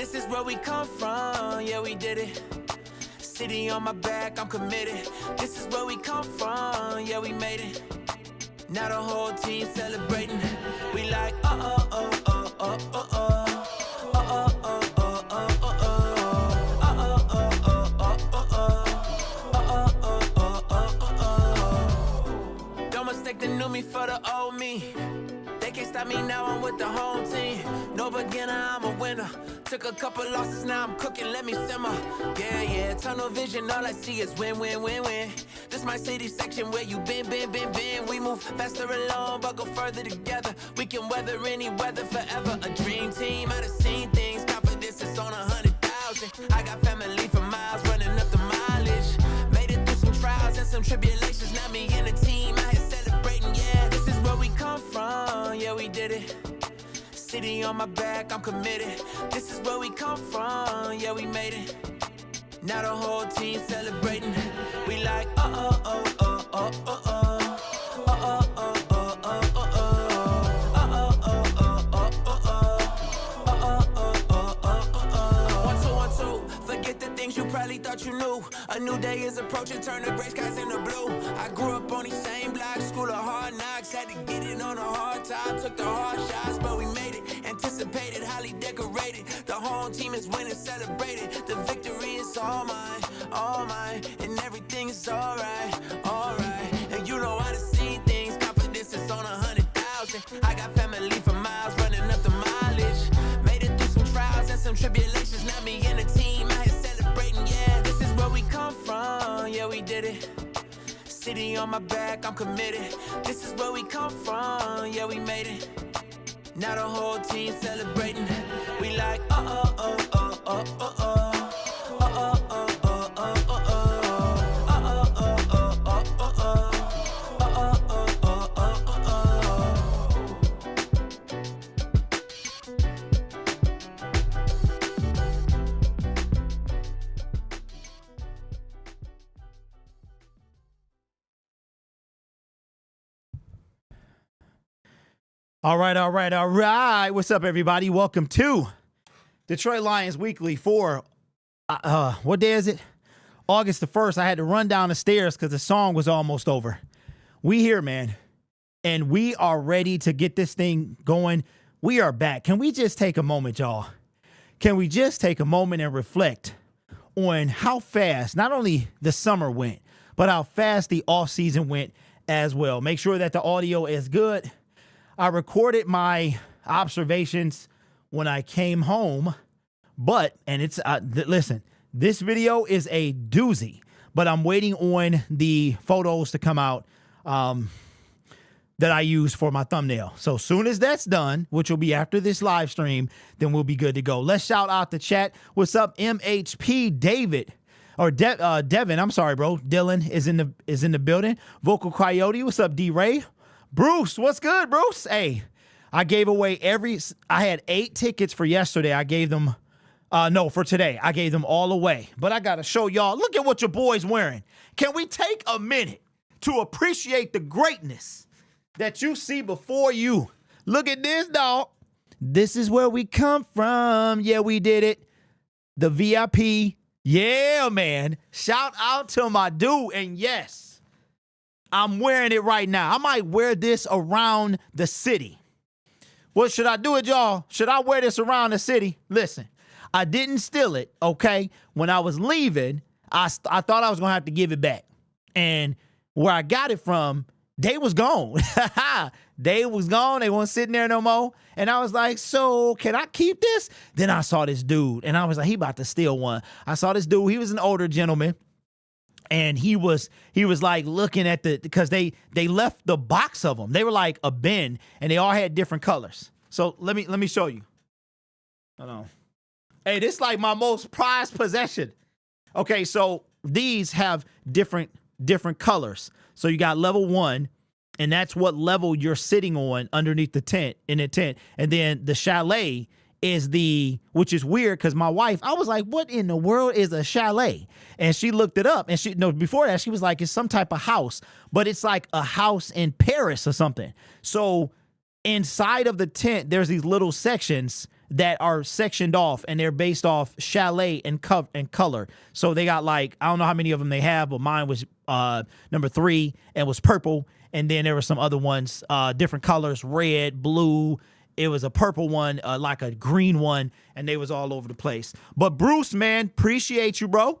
This is where we come from, yeah, we did it. City on my back, I'm committed. This is where we come from, yeah, we made it. Now the whole team celebrating. We like, Don't mistake the new me for the old me. They can't stop me now, I'm with the home team. No beginner, I'm a winner. Took a couple losses, now I'm cooking, let me simmer. Yeah, tunnel vision, all I see is win, win, win, win. This my city section where you been. We move faster alone, but go further together. We can weather any weather forever. A dream team, I done seen things. Confidence is on 100,000. I got family for miles, running up the mileage. Made it through some trials and some tribulations. Now me and the team out here celebrating, yeah. This is where we come from, yeah, we did it. City on my back, I'm committed. This is where we come from, yeah, we made it. Now the whole team celebrating. We like, you probably thought you knew. A new day is approaching, turn the gray skies into blue. I grew up on these same blocks, school of hard knocks. Had to get it on a hard time, took the hard shots, but we made it. Anticipated, highly decorated. The home team is winning, celebrated. The victory is all mine, and everything is alright. And you know how to see things, confidence is on 100,000. I got family for miles, running up the mileage. Made it through some trials and some tribulations. Now me and the team out here celebrating, yeah. This is where we come from, yeah, we did it. City on my back, I'm committed. This is where we come from, yeah, we made it. Now the whole team celebrating. We like, All right. What's up, everybody? Welcome to Detroit Lions Weekly for, what day is it? August the 1st. I had to run down the stairs because the song was almost over. We here, man, and we are ready to get this thing going. We are back. Can we just take a moment, y'all? Can we just take a moment and reflect on how fast not only the summer went, but how fast the offseason went as well? Make sure that the audio is good. I recorded my observations when I came home, listen, this video is a doozy, but I'm waiting on the photos to come out that I use for my thumbnail. So soon as that's done, which will be after this live stream, then we'll be good to go. Let's shout out the chat. What's up, MHP David? Or Devin, I'm sorry, bro. Dylan is in the building. Vocal Coyote, what's up, D-Ray? Bruce, what's good, Bruce? Hey, I gave away I had 8 tickets for yesterday. I gave them, for today. I gave them all away. But I got to show y'all, look at what your boy's wearing. Can we take a minute to appreciate the greatness that you see before you? Look at this, dog. This is where we come from. Yeah, we did it. The VIP. Yeah, man. Shout out to my dude. And yes, I'm wearing it right now. I might wear this around the city. What should I do it, y'all? Should I wear this around the city? Listen, I didn't steal it, okay? When I was leaving, I thought I was going to have to give it back. And where I got it from, they was gone. They was gone. They weren't sitting there no more. And I was like, so can I keep this? Then I saw this dude, and I was like, he about to steal one. I saw this dude. He was an older gentleman. And he was like looking at because they left the box of them. They were like a bin, and they all had different colors. So let me show you. Hold on. Hey, this is like my most prized possession. Okay, so these have different colors. So you got level 1, and that's what level you're sitting on underneath the tent, And then the chalet is which is weird because my wife, I was like, what in the world is a chalet? And she looked it up, and before that, she was like, it's some type of house, but it's like a house in Paris or something. So inside of the tent, there's these little sections that are sectioned off, and they're based off chalet and color. So they got like, I don't know how many of them they have, but mine was number 3 and was purple. And then there were some other ones, different colors, red, blue. It was a purple one, like a green one, and they was all over the place. But Bruce, man, appreciate you, bro.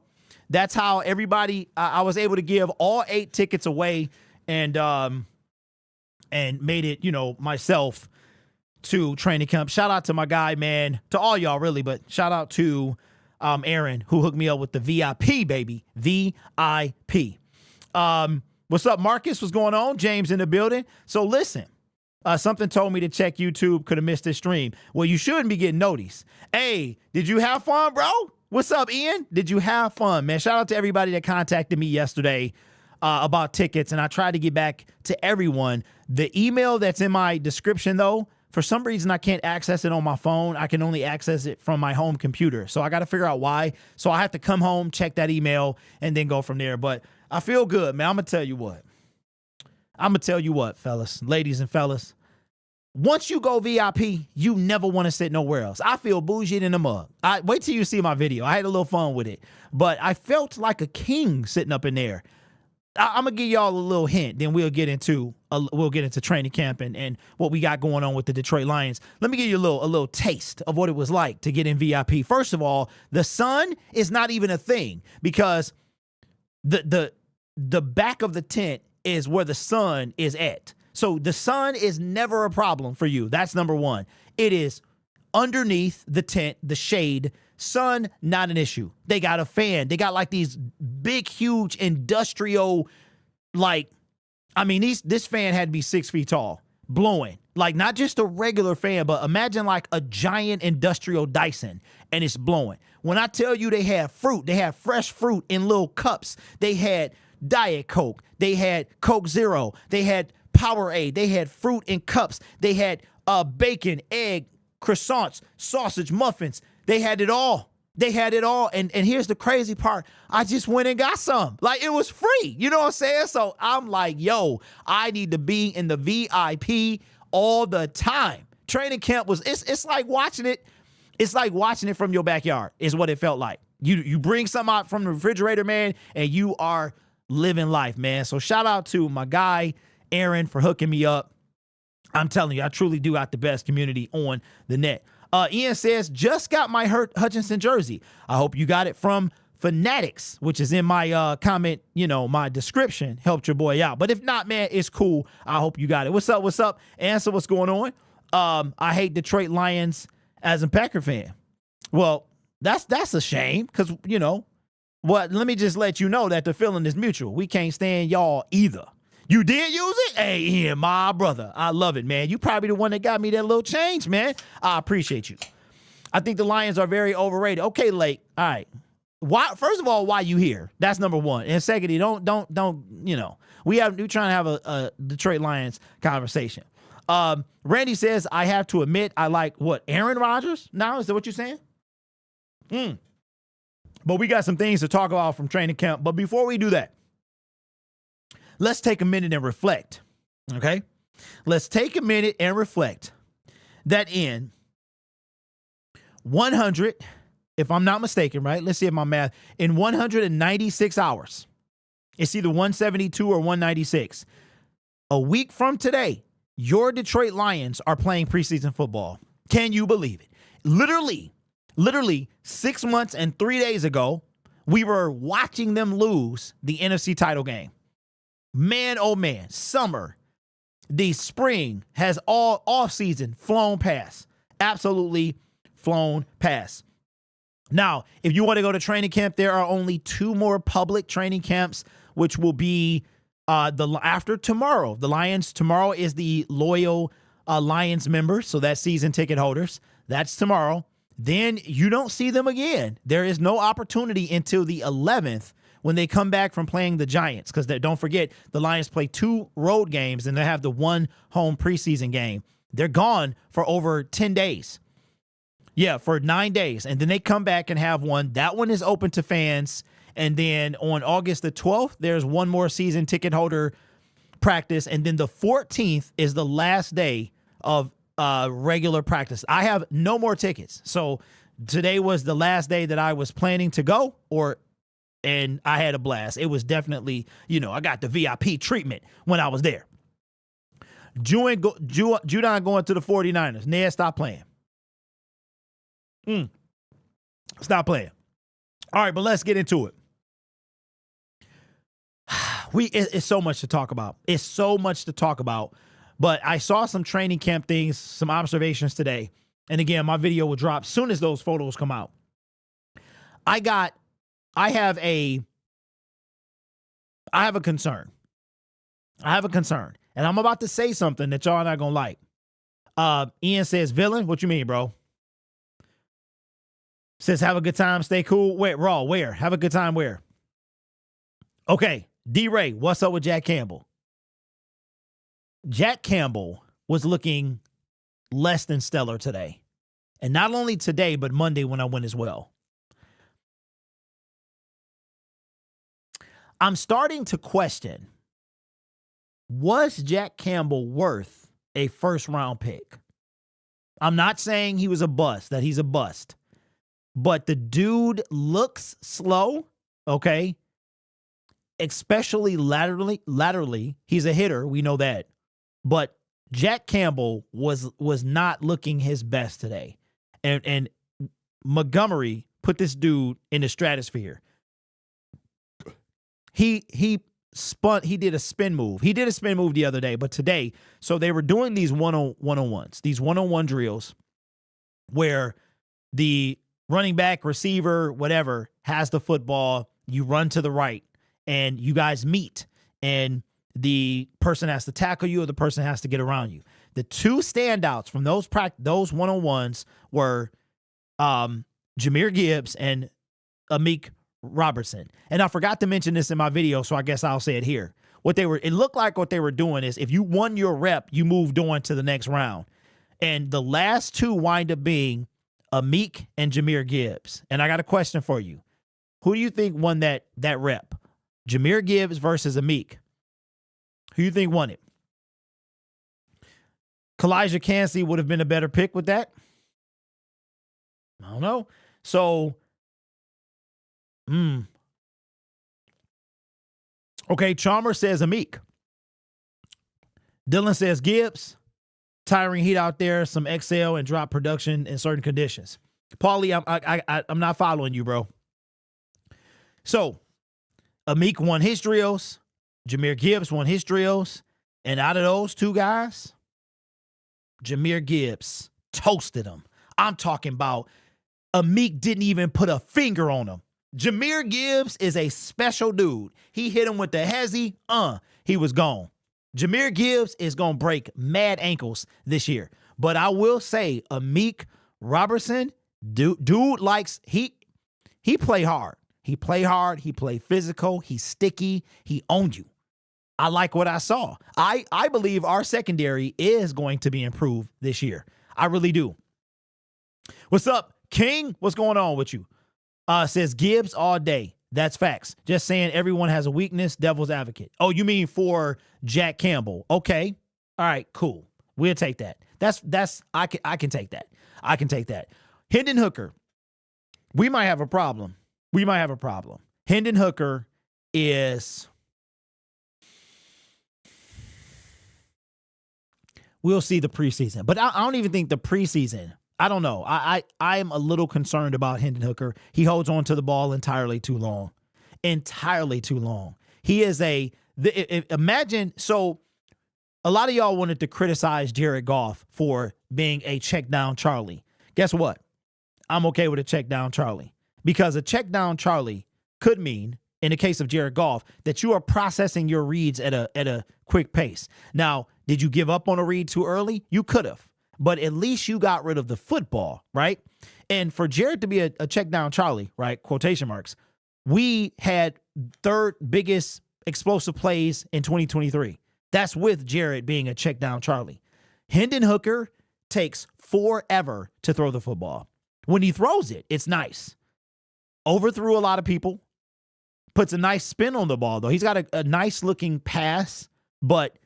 That's how everybody, I was able to give all 8 tickets away and made it, myself to training camp. Shout out to my guy, man, to all y'all really, but shout out to Aaron, who hooked me up with the VIP, baby. VIP. What's up, Marcus? What's going on? James in the building. So listen, something told me to check YouTube. Could have missed this stream. Well, you shouldn't be getting noticed. Hey, did you have fun, bro? What's up, Ian? Did you have fun, man? Shout out to everybody that contacted me yesterday about tickets, and I tried to get back to everyone. The email that's in my description, though, for some reason, I can't access it on my phone. I can only access it from my home computer. So I got to figure out why. So I have to come home, check that email, and then go from there. But I feel good, man. I'm going to tell you what. Fellas, ladies and fellas. Once you go VIP, you never want to sit nowhere else. I feel bougie in the mug. Wait till you see my video. I had a little fun with it. But I felt like a king sitting up in there. I'm gonna give y'all a little hint, then we'll get into training camp and what we got going on with the Detroit Lions. Let me give you a little taste of what it was like to get in VIP. First of all, the sun is not even a thing because the back of the tent is where the sun is at. So the sun is never a problem for you. That's number one. It is underneath the tent, the shade. Sun, not an issue. They got a fan. They got like these big, huge industrial, this fan had to be 6 feet tall, blowing. Like not just a regular fan, but imagine like a giant industrial Dyson, and it's blowing. When I tell you they had fruit, they had fresh fruit in little cups. They had Diet Coke. They had Coke Zero. They had Powerade. They had fruit in cups. They had bacon, egg, croissants, sausage, muffins. They had it all. They had it all. And here's the crazy part. I just went and got some. Like, it was free. You know what I'm saying? So I'm like, yo, I need to be in the VIP all the time. Training camp was, it's like watching it. It's like watching it from your backyard is what it felt like. You bring something out from the refrigerator, man, and you are living life, man. So shout out to my guy, Aaron, for hooking me up. I'm telling you, I truly do got the best community on the net. Ian says, just got my Hutchinson jersey. I hope you got it from Fanatics, which is in my comment, my description. Helped your boy out. But if not, man, it's cool. I hope you got it. What's up? What's up? Answer, what's going on? I hate Detroit Lions as a Packer fan. Well, that's a shame because, let me just let you know that the feeling is mutual. We can't stand y'all either. You did use it? Hey, Ian, my brother. I love it, man. You probably the one that got me that little change, man. I appreciate you. I think the Lions are very overrated. Okay, Lake. All right. Why? First of all, why you here? That's number one. And secondly, don't. We're trying to have a Detroit Lions conversation. Randy says, I have to admit, I like what? Aaron Rodgers? Now, is that what you're saying? But we got some things to talk about from training camp. But before we do that, let's take a minute and reflect, okay? Let's take a minute and reflect that in 100, if I'm not mistaken, right? Let's see if my math, in 196 hours, it's either 172 or 196. A week from today, your Detroit Lions are playing preseason football. Can you believe it? Literally 6 months and 3 days ago, we were watching them lose the NFC title game. Man, oh man, summer, the spring has all off season flown past. Absolutely flown past. Now, if you want to go to training camp, there are only 2 more public training camps, which will be after tomorrow. The Lions, tomorrow is the loyal Lions members, so that's season ticket holders. That's tomorrow. Then you don't see them again. There is no opportunity until the 11th when they come back from playing the Giants, because don't forget, the Lions play 2 road games and they have the 1 home preseason game. They're gone for over 10 days. Yeah, for 9 days. And then they come back and have one. That one is open to fans. And then on August the 12th, there's 1 more season ticket holder practice. And then the 14th is the last day of regular practice. I have no more tickets. So today was the last day that I was planning to go, and I had a blast. It was definitely, I got the VIP treatment when I was there. Judon going to the 49ers. Ned, stop playing. Stop playing. All right, but let's get into it. It's so much to talk about. It's so much to talk about. But I saw some training camp things, some observations today. And again, my video will drop soon as those photos come out. I have a concern. I have a concern. And I'm about to say something that y'all are not going to like. Ian says, villain? What you mean, bro? Says, have a good time, stay cool. Wait, Raw, where? Have a good time where? Okay, D-Ray, what's up with Jack Campbell? Jack Campbell was looking less than stellar today. And not only today, but Monday when I went as well. I'm starting to question, was Jack Campbell worth a first-round pick? I'm not saying he was a bust, that he's a bust. But the dude looks slow, okay? Especially laterally. He's a hitter, we know that. But Jack Campbell was not looking his best today. And Montgomery put this dude in the stratosphere. He did a spin move. He did a spin move the other day, but today, so they were doing these one-on-ones, these one-on-one drills where the running back, receiver, whatever, has the football, you run to the right, and you guys meet, and the person has to tackle you or the person has to get around you. The two standouts from those one-on-ones were Jahmyr Gibbs and Amik Robertson. And I forgot to mention this in my video, so I guess I'll say it here. It looked like what they were doing is if you won your rep, you moved on to the next round. And the last two wind up being Amik and Jahmyr Gibbs. And I got a question for you. Who do you think won that rep? Jahmyr Gibbs versus Amik. Who do you think won it? Kalijah Cansey would have been a better pick with that. I don't know. So, okay, Chalmers says Amik. Dylan says Gibbs. Tiring heat out there, some XL and drop production in certain conditions. Paulie, I'm not following you, bro. So, Amik won his drills. Jahmyr Gibbs won his drills. And out of those two guys, Jahmyr Gibbs toasted him. I'm talking about Amik didn't even put a finger on him. Jahmyr Gibbs is a special dude. He hit him with the hezzy, he was gone. Jahmyr Gibbs is going to break mad ankles this year. But I will say, Amik Robertson, dude likes, he play hard. He play hard. He play physical. He's sticky. He owned you. I like what I saw. I believe our secondary is going to be improved this year. I really do. What's up, King? What's going on with you? Says Gibbs all day. That's facts. Just saying everyone has a weakness. Devil's advocate. Oh, you mean for Jack Campbell? Okay. All right, cool. We'll take that. I can take that. I can take that. Hendon Hooker. We might have a problem. Hendon Hooker is, we'll see the preseason. But I don't even think the preseason, I don't know. I am a little concerned about Hendon Hooker. He holds on to the ball entirely too long. He is imagine, so a lot of y'all wanted to criticize Jared Goff for being a check down Charlie. Guess what? I'm okay with a check down Charlie, because a check down Charlie could mean, in the case of Jared Goff, that you are processing your reads at a quick pace. Now, did you give up on a read too early? You could have, but at least you got rid of the football, right? And for Jared to be a check down Charlie, right, quotation marks, we had third biggest explosive plays in 2023. That's with Jared being a check down Charlie. Hendon Hooker takes forever to throw the football. When he throws it, it's nice. Overthrew a lot of people. Puts a nice spin on the ball, though. He's got a nice looking pass, but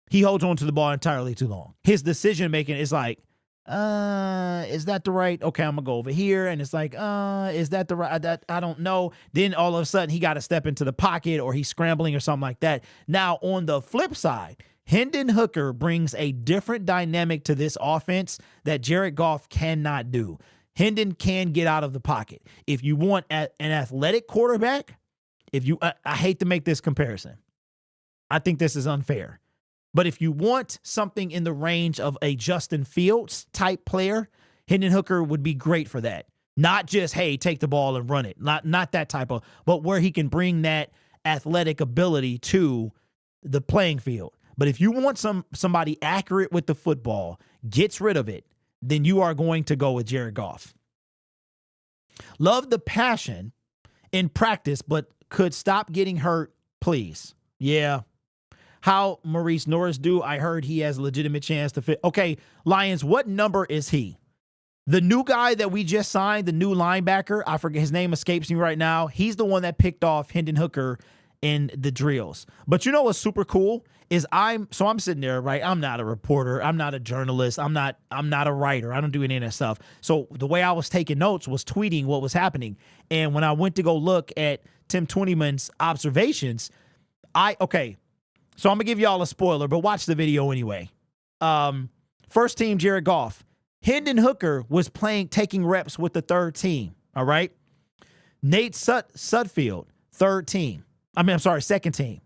He holds on to the ball entirely too long. His decision making is like, is that the right? Okay, I'm gonna go over here, and it's like, is that the right? I don't know. Then all of a sudden, he got to step into the pocket, or he's scrambling, or something like that. Now, on the flip side, Hendon Hooker brings a different dynamic to this offense that Jared Goff cannot do. Hendon can get out of the pocket. If you want an athletic quarterback, I hate to make this comparison. I think this is unfair. But if you want something in the range of a Justin Fields type player, Hendon Hooker would be great for that. Not just, hey, take the ball and run it. Not that type of, but where he can bring that athletic ability to the playing field. But if you want somebody accurate with the football, gets rid of it, then you are going to go with Jared Goff. Love the passion in practice, but could stop getting hurt, please. Yeah. How Maurice Norris do? I heard he has a legitimate chance to fit. Okay, Lions, what number is he? The new guy that we just signed, the new linebacker, I forget, his name escapes me right now. He's the one that picked off Hendon Hooker in the drills. But you know what's super cool is I'm sitting there, right? I'm not a reporter. I'm not a journalist. I'm not a writer. I don't do any of that stuff. So the way I was taking notes was tweeting what was happening. And when I went to go look at Tim Twentyman's observations, so I'm going to give y'all a spoiler, but watch the video anyway. First team, Jared Goff. Hendon Hooker was taking reps with the third team, all right? Nate Sudfeld, second team.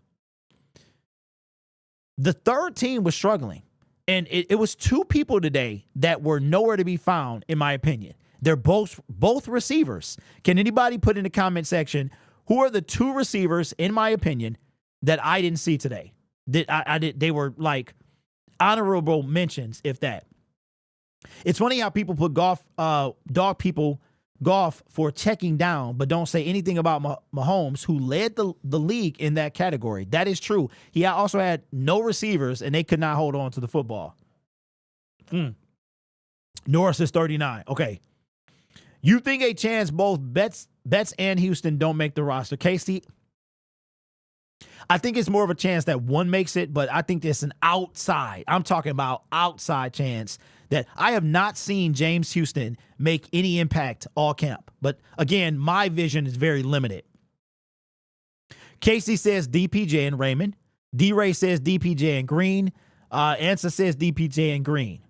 The third team was struggling, and it was two people today that were nowhere to be found, in my opinion. They're both receivers. Can anybody put in the comment section, who are the two receivers, in my opinion, that I didn't see today? They were like honorable mentions, if that. It's funny how people put dog Goff for checking down, but don't say anything about Mahomes, who led the league in that category. That is true. He also had no receivers, and they could not hold on to the football. Norris is 39. Okay. You think a chance both Betts and Houston don't make the roster? Casey, I think it's more of a chance that one makes it, but I think there's an outside. I'm talking about outside chance that I have not seen James Houston make any impact all camp. But again, my vision is very limited. Casey says DPJ and Raymond. D-Ray says DPJ and Green. Ansa says DPJ and Green.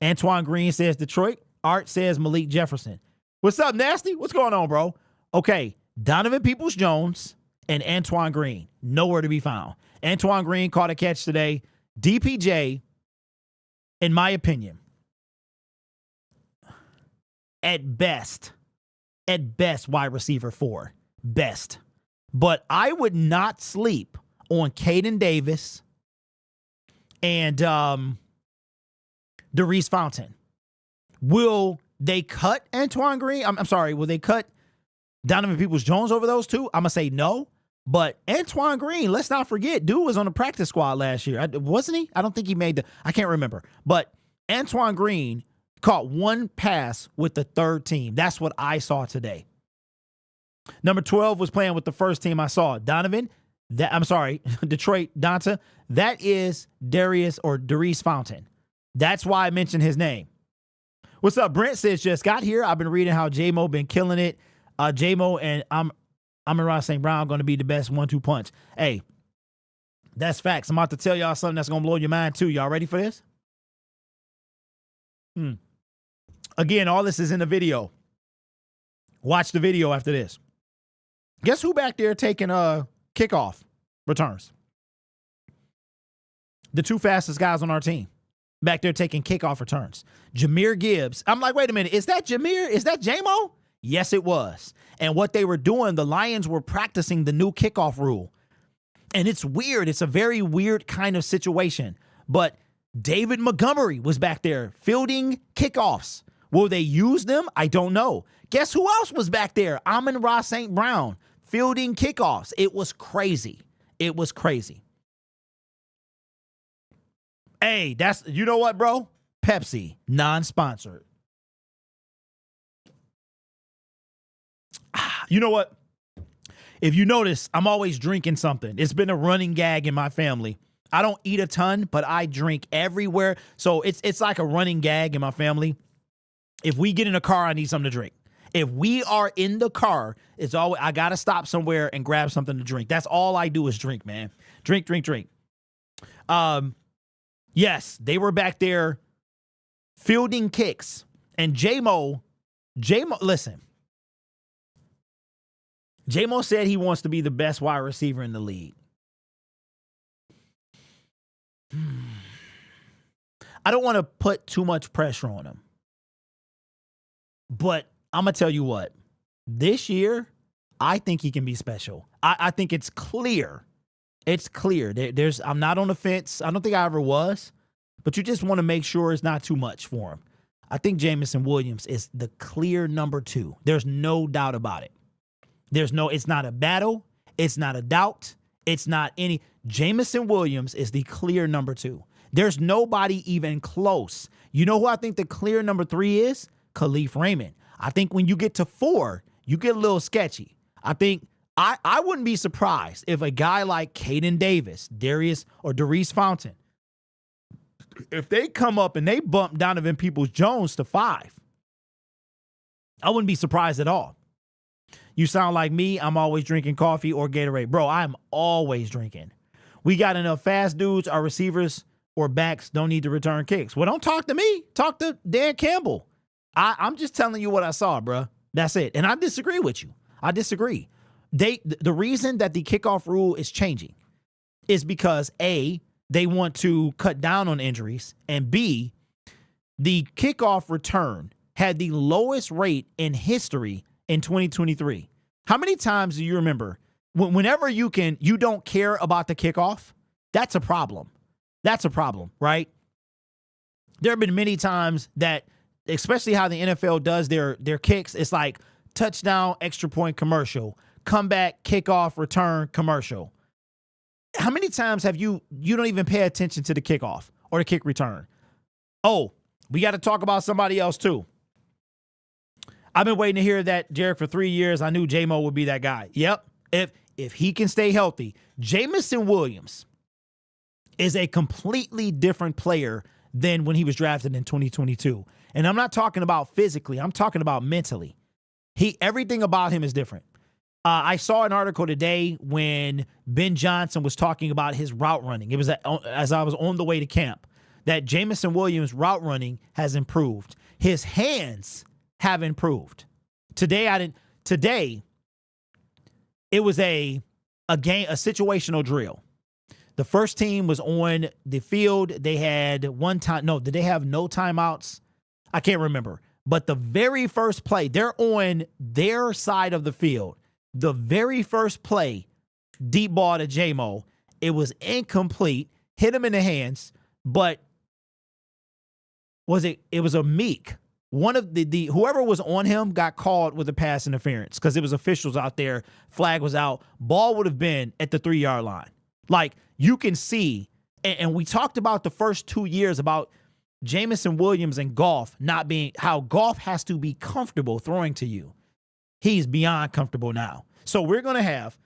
Antoine Green says Detroit. Art says Malik Jefferson. What's up, Nasty? What's going on, bro? Okay, Donovan Peoples-Jones and Antoine Green, nowhere to be found. Antoine Green caught a catch today. DPJ, in my opinion, at best, wide receiver 4. Best. But I would not sleep on Caden Davis and Darius Fountain. Will they cut Antoine Green? I'm sorry, will they cut Donovan Peoples-Jones over those two? I'm going to say no. But Antoine Green, let's not forget, dude was on the practice squad last year. Wasn't he? I don't think he made I can't remember. But Antoine Green caught one pass with the third team. That's what I saw today. Number 12 was playing with the first team I saw. Detroit Donta. That is Darius Fountain. That's why I mentioned his name. What's up? Brent says, just got here. I've been reading how J-Mo been killing it. J-Mo and Amon-Ra St. Brown going to be the best 1-2 punch. Hey, that's facts. I'm about to tell y'all something that's going to blow your mind too. Y'all ready for this? Again, all this is in the video. Watch the video after this. Guess who back there taking kickoff returns? The two fastest guys on our team back there taking kickoff returns. Jahmyr Gibbs. I'm like, wait a minute. Is that Jahmyr? Is that J-Mo? Yes, it was. And what they were doing, the Lions were practicing the new kickoff rule. And it's weird. It's a very weird kind of situation. But David Montgomery was back there fielding kickoffs. Will they use them? I don't know. Guess who else was back there? Amon-Ra St. Brown fielding kickoffs. It was crazy. It was crazy. Hey, you know what, bro? Pepsi, non-sponsored. You know what? If you notice, I'm always drinking something. It's been a running gag in my family. I don't eat a ton, but I drink everywhere. So it's like a running gag in my family. If we get in a car, I need something to drink. If we are in the car, it's always I gotta stop somewhere and grab something to drink. That's all I do is drink, man. Drink. Yes, they were back there fielding kicks. And J-Mo, listen. J-Mo said he wants to be the best wide receiver in the league. I don't want to put too much pressure on him. But I'm going to tell you what. This year, I think he can be special. I think it's clear. It's clear. I'm not on the fence. I don't think I ever was. But you just want to make sure it's not too much for him. I think Jameson Williams is the clear number 2. There's no doubt about it. It's not a battle. It's not a doubt. It's not any. Jameson Williams is the clear number 2. There's nobody even close. You know who I think the clear number 3 is? Khalif Raymond. I think when you get to 4, you get a little sketchy. I think I wouldn't be surprised if a guy like Caden Davis, Darius Fountain, if they come up and they bump Donovan Peoples-Jones to 5, I wouldn't be surprised at all. You sound like me. I'm always drinking coffee or Gatorade. Bro, I'm always drinking. We got enough fast dudes. Our receivers or backs don't need to return kicks. Well, don't talk to me. Talk to Dan Campbell. I'm just telling you what I saw, bro. That's it. And I disagree with you. I disagree. The reason that the kickoff rule is changing is because, A, they want to cut down on injuries, and B, the kickoff return had the lowest rate in history in 2023. How many times do you remember whenever you don't care about the kickoff? That's a problem. That's a problem, right? There have been many times that, especially how the NFL does their kicks, it's like touchdown, extra point commercial, comeback, kickoff, return commercial. How many times have you don't even pay attention to the kickoff or the kick return? Oh, we got to talk about somebody else too. I've been waiting to hear that, Jarek, for 3 years. I knew J-Mo would be that guy. Yep. If he can stay healthy. Jameson Williams is a completely different player than when he was drafted in 2022. And I'm not talking about physically. I'm talking about mentally. Everything about him is different. I saw an article today when Ben Johnson was talking about his route running. It was as I was on the way to camp, that Jameson Williams' route running has improved. His hands have improved. Today it was a situational drill. The first team was on the field. They had did they have no timeouts? I can't remember. But the very first play, they're on their side of the field. The very first play, deep ball to J-Mo, it was incomplete, hit him in the hands, but it was a Meek. One of the whoever was on him got called with a pass interference because it was officials out there. Flag was out. Ball would have been at the 3-yard line. Like, you can see, and we talked about the first 2 years about Jameson Williams and Goff not being, how Goff has to be comfortable throwing to you. He's beyond comfortable now. So we're going to have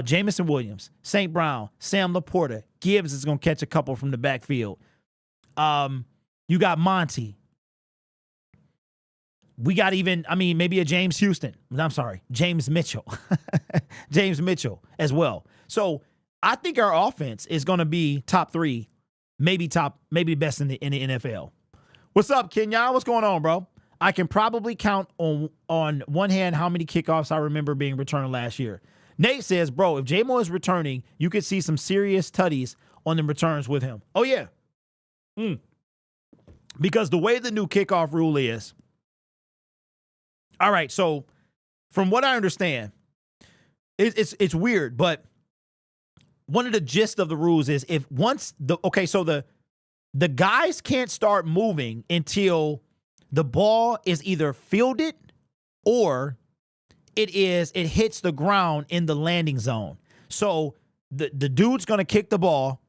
Jameson Williams, St. Brown, Sam Laporta. Gibbs is going to catch a couple from the backfield. You got Monty. We got maybe a James Mitchell. James Mitchell as well. So I think our offense is going to be top 3, maybe best in the NFL. What's up, Kenyon? What's going on, bro? I can probably count on one hand how many kickoffs I remember being returned last year. Nate says, bro, if J-Mo is returning, you could see some serious tutties on the returns with him. Oh, yeah. Because the way the new kickoff rule is, all right, so from what I understand, it's weird, but one of the gist of the rules is the guys can't start moving until the ball is either fielded or it hits the ground in the landing zone. So the dude's going to kick the ball.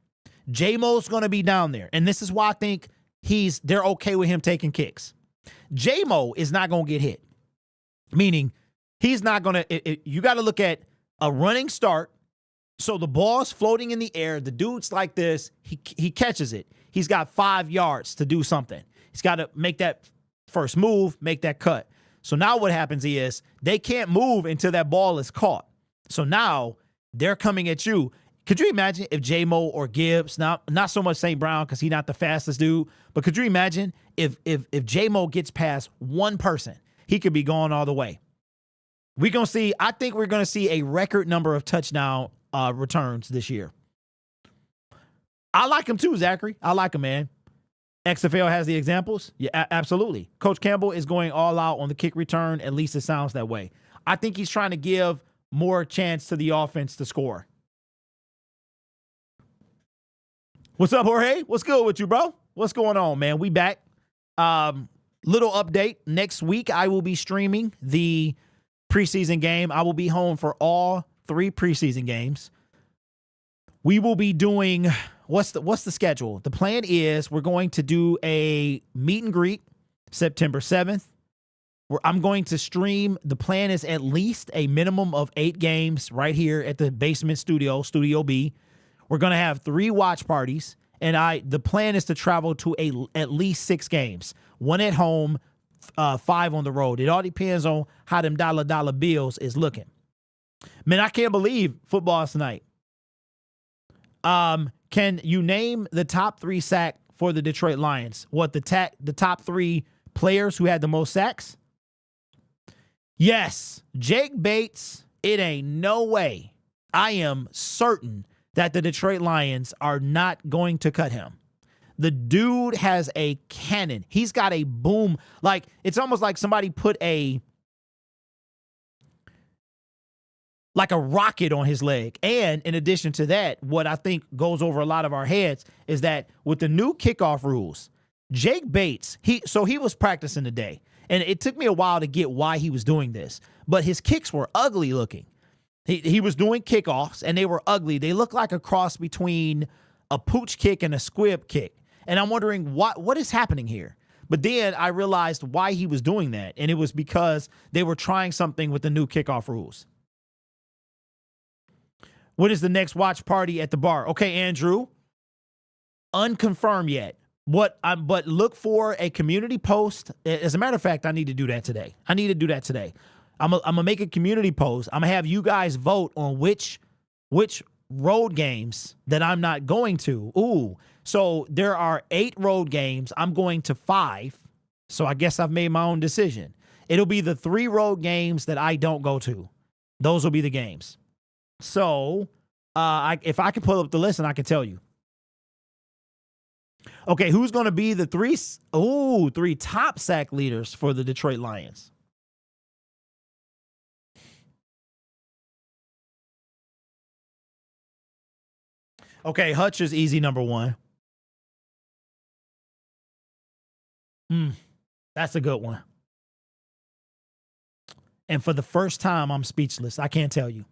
J-Mo's going to be down there. And this is why I think they're okay with him taking kicks. J-Mo is not going to get hit. Meaning he's not going to, you got to look at a running start So the ball's floating in the air. The dude's like this. He catches it. He's got 5 yards to do something. He's got to make that first move, make that cut. So now what happens is they can't move until that ball is caught. So now they're coming at you. Could you imagine if J-Mo or Gibbs, not so much St. Brown because he's not the fastest dude, but could you imagine if J-Mo gets past one person, he could be gone all the way. I think we're going to see a record number of touchdown returns this year. I like him too, Zachary. I like him, man. XFL has the examples. Yeah, absolutely. Coach Campbell is going all out on the kick return. At least it sounds that way. I think he's trying to give more chance to the offense to score. What's up, Jorge? What's good with you, bro? What's going on, man? We back. Little update. Next week, I will be streaming the preseason game. I will be home for all 3 preseason games. We will be doing, what's the schedule? The plan is we're going to do a meet and greet September 7th. I'm going to stream. The plan is at least a minimum of 8 games right here at the basement studio, Studio B. We're going to have 3 watch parties, and the plan is to travel to at least 6 games. 1 at home, 5 on the road. It all depends on how them dollar bills is looking. Man, I can't believe football is tonight. Can you name the top 3 sack for the Detroit Lions? What, the top 3 players who had the most sacks? Yes, Jake Bates. It ain't no way. I am certain that the Detroit Lions are not going to cut him. The dude has a cannon. He's got a boom. Like, it's almost like somebody put a rocket on his leg. And in addition to that, what I think goes over a lot of our heads is that with the new kickoff rules, Jake Bates, he was practicing today. And it took me a while to get why he was doing this. But his kicks were ugly looking. He was doing kickoffs, and they were ugly. They looked like a cross between a pooch kick and a squib kick. And I'm wondering what is happening here. But then I realized why he was doing that. And it was because they were trying something with the new kickoff rules. When is the next watch party at the bar? Okay, Andrew. Unconfirmed yet. But look for a community post. As a matter of fact, I need to do that today. I'm gonna make a community post. I'm gonna have you guys vote on which road games that I'm not going to. Ooh, so there are 8 road games. I'm going to 5. So I guess I've made my own decision. It'll be the 3 road games that I don't go to. Those will be the games. So if I can pull up the list and I can tell you. Okay, who's going to be the 3 top sack leaders for the Detroit Lions? Okay, Hutch is easy number 1. That's a good one. And for the first time, I'm speechless. I can't tell you.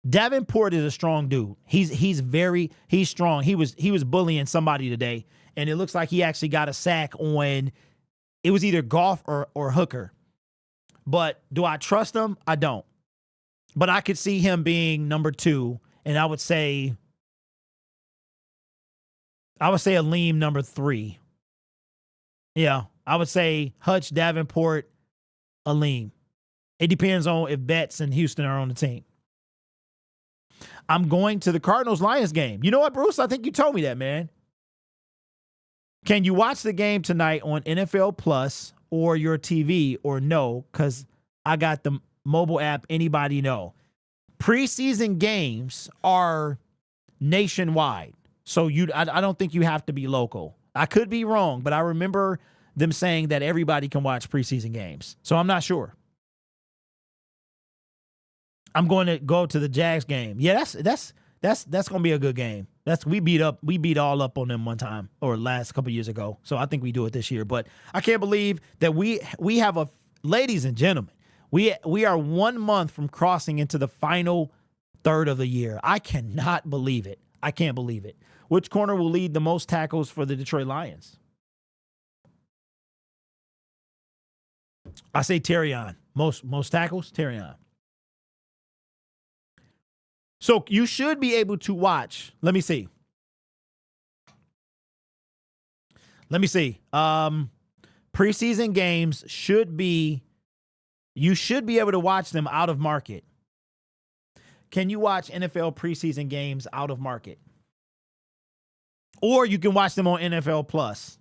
Davenport is a strong dude. He's strong. He was bullying somebody today, and it looks like he actually got a sack on. It was either Goff or Hooker. But do I trust him? I don't. But I could see him being number 2, and I would say Aleem number 3. Yeah, I would say Hutch, Davenport, Aleem. It depends on if Betts and Houston are on the team. I'm going to the Cardinals-Lions game. You know what, Bruce? I think you told me that, man. Can you watch the game tonight on NFL Plus or your TV or no? Because I got the mobile app. Anybody know? Preseason games are nationwide. So I don't think you have to be local. I could be wrong, but I remember them saying that everybody can watch preseason games. So I'm not sure. I'm going to go to the Jags game. Yeah, that's going to be a good game. We beat all up on them one time or last couple years ago. So I think we do it this year. But I can't believe that we have ladies and gentlemen, we are 1 month from crossing into the final third of the year. I cannot believe it. I can't believe it. Which corner will lead the most tackles for the Detroit Lions? I say Terrion. Most tackles, Terrion. So you should be able to watch. Let me see. Preseason games you should be able to watch them out of market. Can you watch NFL preseason games out of market? Or you can watch them on NFL Plus.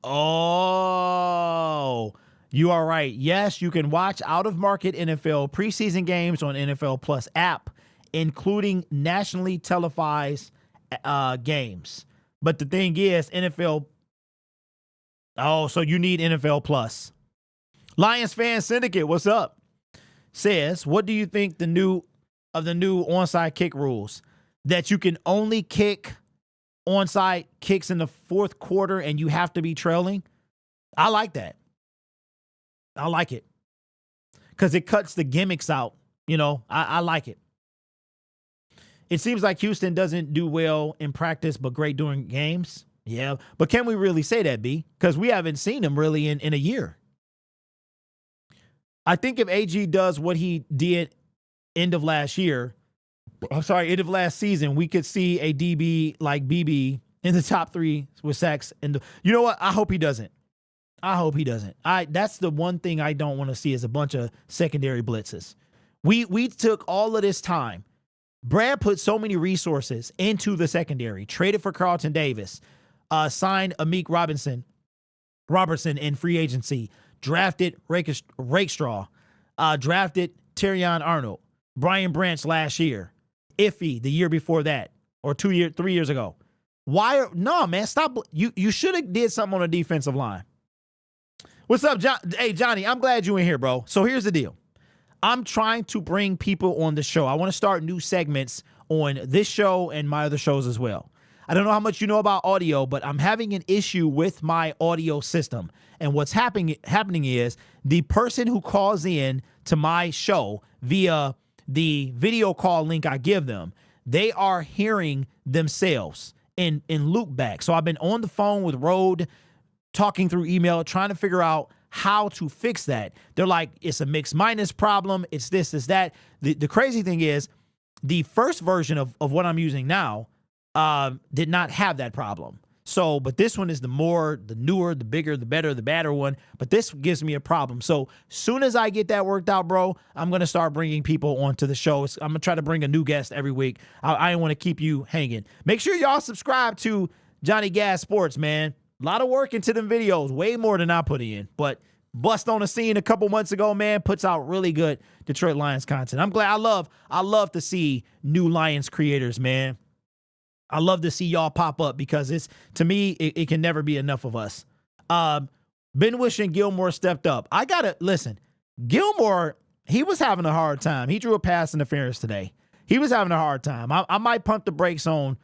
Oh, you are right. Yes, you can watch out of market NFL preseason games on NFL Plus app, including nationally televised games. But the thing is, NFL. Oh, so you need NFL Plus. Lions Syndicate, what's up? Says, what do you think the new onside kick rules? That you can only kick onside kicks in the fourth quarter and you have to be trailing? I like that. I like it. Because it cuts the gimmicks out. You know, I like it. It seems like Houston doesn't do well in practice, but great during games. Yeah. But can we really say that, B? Because we haven't seen him really in a year. I think if AG does what he did end of last season, we could see a DB like BB in the top 3 with sacks. And you know what? I hope he doesn't. That's the one thing I don't want to see is a bunch of secondary blitzes. We took all of this time. Brad put so many resources into the secondary, traded for Carlton Davis, signed Amik Robertson in free agency, drafted Rakestraw, drafted Terrion Arnold, Brian Branch last year, Iffy the year before that, or 3 years ago. No, man, stop. You should have did something on the defensive line. What's up, John? Hey, Johnny, I'm glad you're in here, bro. So here's the deal. I'm trying to bring people on the show. I want to start new segments on this show and my other shows as well. I don't know how much you know about audio, but I'm having an issue with my audio system. And what's happening is the person who calls in to my show via the video call link I give them, they are hearing themselves in loop back. So I've been on the phone with Rode, talking through email, trying to figure out how to fix that. They're like, it's a mix minus problem. It's this, it's that. The crazy thing is the first version of what I'm using now did not have that problem. So, but this one is the newer, the bigger, the better, the badder one. But this gives me a problem. So soon as I get that worked out, bro, I'm going to start bringing people onto the show. I'm going to try to bring a new guest every week. I want to keep you hanging. Make sure y'all subscribe to Johnny Gas Sports, man. A lot of work into them videos, way more than I put in. But bust on the scene a couple months ago, man, puts out really good Detroit Lions content. I'm glad. I love to see new Lions creators, man. I love to see y'all pop up because to me, it can never be enough of us. Been wishing Gilmore stepped up. I gotta listen. Gilmore, he was having a hard time. He drew a pass interference today. He was having a hard time. I might pump the brakes on.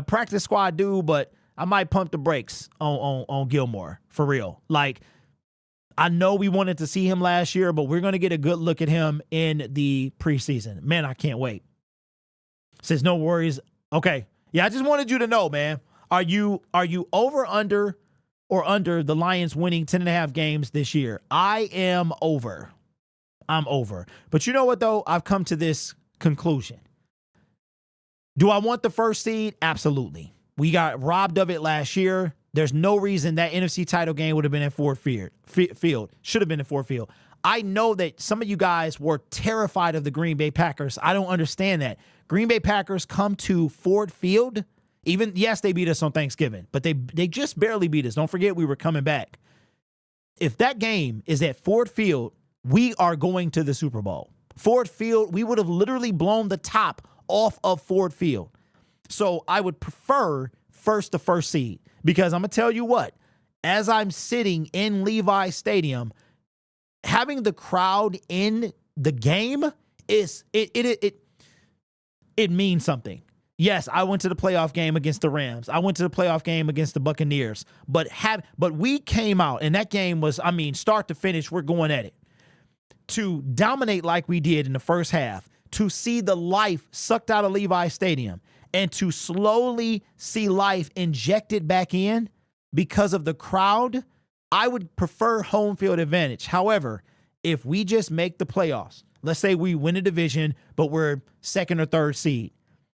Practice squad dude, but I might pump the brakes on Gilmore for real. Like, I know we wanted to see him last year, but we're gonna get a good look at him in the preseason. Man, I can't wait. Says no worries. Okay. Yeah, I just wanted you to know, man. Are you over, under, or under the Lions winning 10.5 games this year? I am over. I'm over. But you know what, though? I've come to this conclusion. Do I want the first seed? Absolutely. We got robbed of it last year. There's no reason that NFC title game would have been at Ford Field. Should have been at Ford Field. I know that some of you guys were terrified of the Green Bay Packers. I don't understand that. Green Bay Packers come to Ford Field. Yes, they beat us on Thanksgiving, but they just barely beat us. Don't forget we were coming back. If that game is at Ford Field, we are going to the Super Bowl. Ford Field, we would have literally blown the top off of Ford Field. So I would prefer the first seed because I'm going to tell you what, as I'm sitting in Levi Stadium, having the crowd in the game it means something. Yes, I went to the playoff game against the Rams. I went to the playoff game against the Buccaneers. But we came out, and that game was, start to finish, we're going at it. To dominate like we did in the first half, to see the life sucked out of Levi Stadium, and to slowly see life injected back in because of the crowd, I would prefer home field advantage. However, if we just make the playoffs, Let's say we win a division, but we're second or third seed.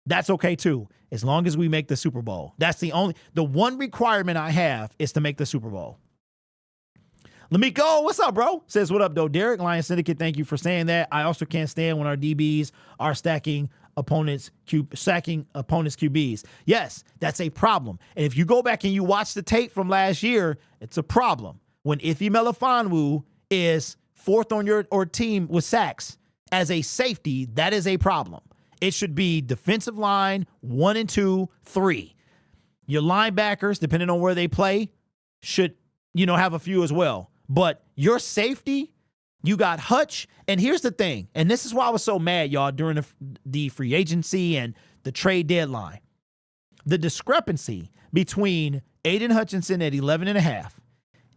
That's okay too, as long as we make the Super Bowl. That's the one requirement I have is to make the Super Bowl. Let me go. What's up, bro? Says, what up, though, Derek? Lions Syndicate, thank you for saying that. I also can't stand when our DBs are sacking opponents' QBs. Yes, that's a problem. And if you go back and you watch the tape from last year, it's a problem. When Ife Melifonwu is fourth on your team with sacks as a safety, that is a problem. It should be defensive line 1 and 2, 3. Your linebackers, depending on where they play, should have a few as well. But your safety, you got Hutch. And here's the thing, and this is why I was so mad, y'all, during the free agency and the trade deadline. The discrepancy between Aiden Hutchinson at 11.5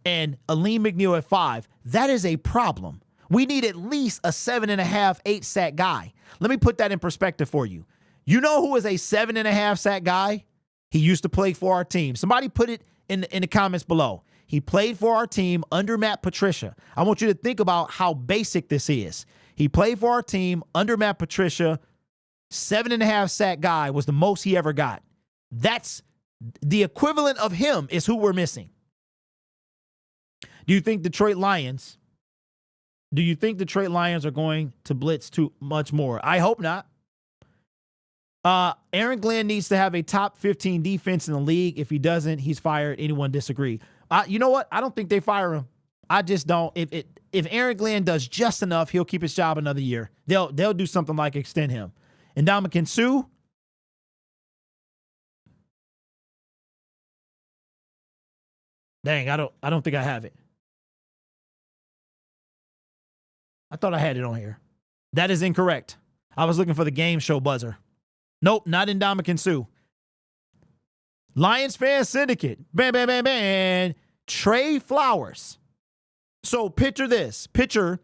and Aleem McNeil at 5, that is a problem. We need at least a 7.5, 8 sack guy. Let me put that in perspective for you. You know who is a 7.5 sack guy? He used to play for our team. Somebody put it in the comments below. He played for our team under Matt Patricia. I want you to think about how basic this is. He played for our team under Matt Patricia. 7.5 sack guy was the most he ever got. That's the equivalent of him is who we're missing. Do you think Detroit Lions are going to blitz too much more? I hope not. Aaron Glenn needs to have a top 15 defense in the league. If he doesn't, he's fired. Anyone disagree? You know what? I don't think they fire him. I just don't. If Aaron Glenn does just enough, he'll keep his job another year. They'll do something like extend him. And Ndamukong Suh, dang, I don't think I have it. I thought I had it on here. That is incorrect. I was looking for the game show buzzer. Nope, not in Ndamukong Suh. Lions Fan Syndicate. Bam, bam, bam, bam. Trey Flowers. So picture this. Picture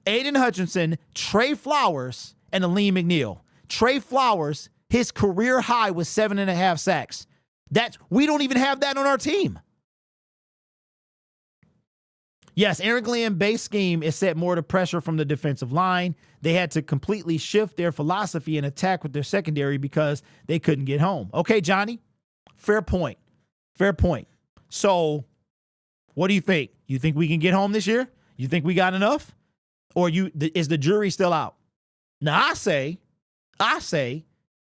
Aiden Hutchinson, Trey Flowers, and Aleem McNeil. Trey Flowers, his career high was 7.5 sacks. We don't even have that on our team. Yes, Aaron Glenn base scheme is set more to pressure from the defensive line. They had to completely shift their philosophy and attack with their secondary because they couldn't get home. Okay, Johnny, fair point. Fair point. So what do you think? You think we can get home this year? You think we got enough? Or is the jury still out? Now, I say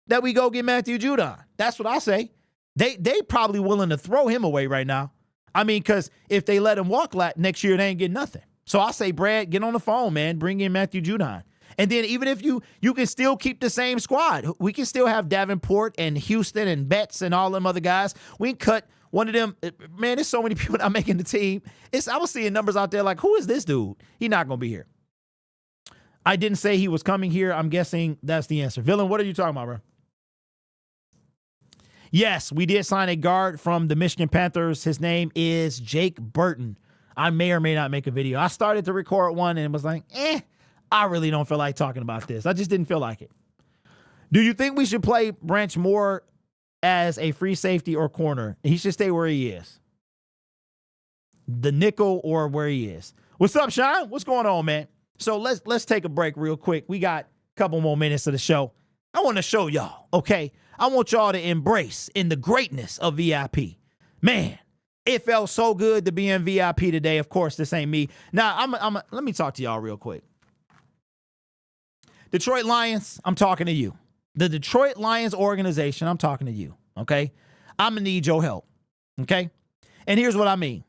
that we go get Matthew Judon. That's what I say. They probably willing to throw him away right now. I mean, because if they let him walk next year, they ain't getting nothing. So I say, Brad, get on the phone, man. Bring in Matthew Judon. And then even if you can still keep the same squad, we can still have Davenport and Houston and Betts and all them other guys. We can cut one of them. Man, there's so many people not making the team. I was seeing numbers out there like, who is this dude? He's not going to be here. I didn't say he was coming here. I'm guessing that's the answer. Villain, what are you talking about, bro? Yes, we did sign a guard from the Michigan Panthers. His name is Jake Burton. I may or may not make a video. I started to record one and was like, I really don't feel like talking about this. I just didn't feel like it. Do you think we should play Branch more as a free safety or corner? He should stay where he is. The nickel or where he is. What's up, Sean? What's going on, man? So let's take a break real quick. We got a couple more minutes of the show. I want to show y'all, okay? I want y'all to embrace in the greatness of VIP. Man, it felt so good to be in VIP today. Of course, this ain't me. Now, let me talk to y'all real quick. Detroit Lions, I'm talking to you. The Detroit Lions organization, I'm talking to you, okay? I'm going to need your help, okay? And here's what I mean.